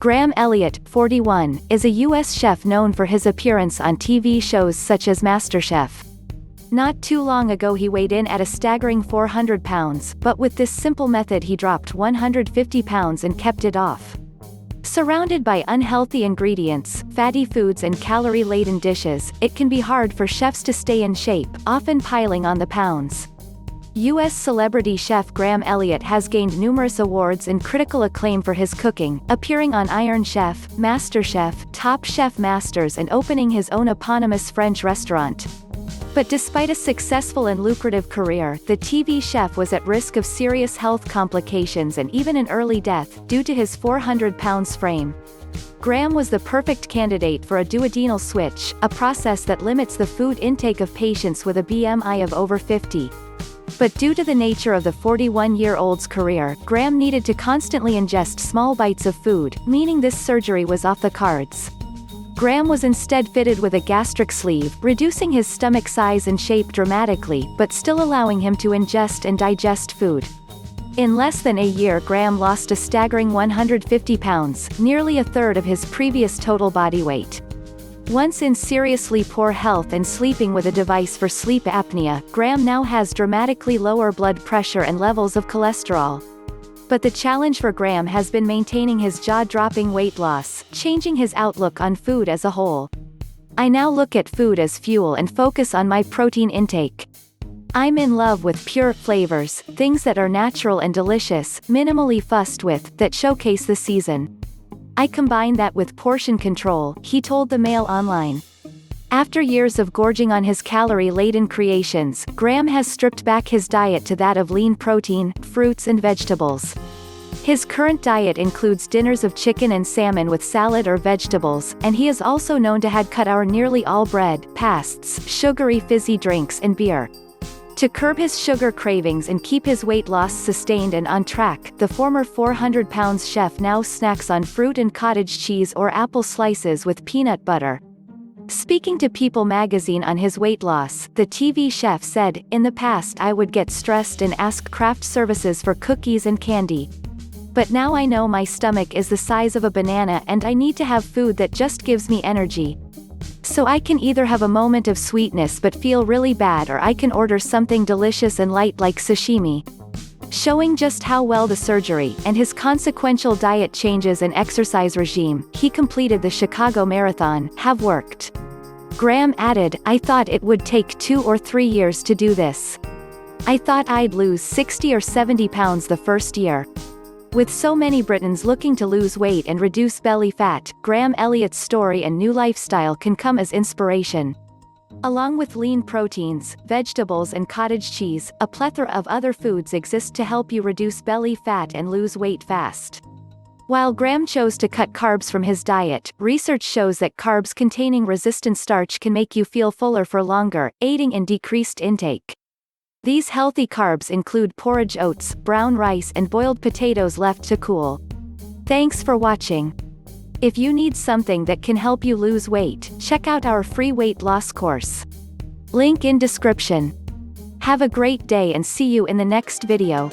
Graham Elliot, 41, is a U.S. chef known for his appearance on TV shows such as MasterChef. Not too long ago he weighed in at a staggering 400 pounds, but with this simple method he dropped 150 pounds and kept it off. Surrounded by unhealthy ingredients, fatty foods and calorie-laden dishes, it can be hard for chefs to stay in shape, often piling on the pounds. U.S. celebrity chef Graham Elliot has gained numerous awards and critical acclaim for his cooking, appearing on Iron Chef, MasterChef, Top Chef Masters and opening his own eponymous French restaurant. But despite a successful and lucrative career, the TV chef was at risk of serious health complications and even an early death, due to his 400 pounds frame. Graham was the perfect candidate for a duodenal switch, a process that limits the food intake of patients with a BMI of over 50. But due to the nature of the 41-year-old's career, Graham needed to constantly ingest small bites of food, meaning this surgery was off the cards. Graham was instead fitted with a gastric sleeve, reducing his stomach size and shape dramatically, but still allowing him to ingest and digest food. In less than a year Graham lost a staggering 150 pounds, nearly a third of his previous total body weight. Once in seriously poor health and sleeping with a device for sleep apnea, Graham now has dramatically lower blood pressure and levels of cholesterol. But the challenge for Graham has been maintaining his jaw-dropping weight loss, changing his outlook on food as a whole. "I now look at food as fuel and focus on my protein intake. I'm in love with pure flavors, things that are natural and delicious, minimally fussed with, that showcase the season. I combine that with portion control," he told the Mail Online. After years of gorging on his calorie-laden creations, Graham has stripped back his diet to that of lean protein, fruits and vegetables. His current diet includes dinners of chicken and salmon with salad or vegetables, and he is also known to have cut out nearly all bread, pastes, sugary fizzy drinks and beer. To curb his sugar cravings and keep his weight loss sustained and on track, the former 400 pounds chef now snacks on fruit and cottage cheese or apple slices with peanut butter. Speaking to People magazine on his weight loss, the TV chef said, "In the past I would get stressed and ask craft services for cookies and candy. But now I know my stomach is the size of a banana and I need to have food that just gives me energy. So I can either have a moment of sweetness but feel really bad, or I can order something delicious and light like sashimi." Showing just how well the surgery, and his consequential diet changes and exercise regime, he completed the Chicago Marathon, have worked. Graham added, "I thought it would take 2 or 3 years to do this. I thought I'd lose 60 or 70 pounds the first year." With so many Britons looking to lose weight and reduce belly fat, Graham Elliot's story and new lifestyle can come as inspiration. Along with lean proteins, vegetables and cottage cheese, a plethora of other foods exist to help you reduce belly fat and lose weight fast. While Graham chose to cut carbs from his diet, research shows that carbs containing resistant starch can make you feel fuller for longer, aiding in decreased intake. These healthy carbs include porridge oats, brown rice and boiled potatoes left to cool. Thanks for watching. If you need something that can help you lose weight, check out our free weight loss course. Link in description. Have a great day and see you in the next video.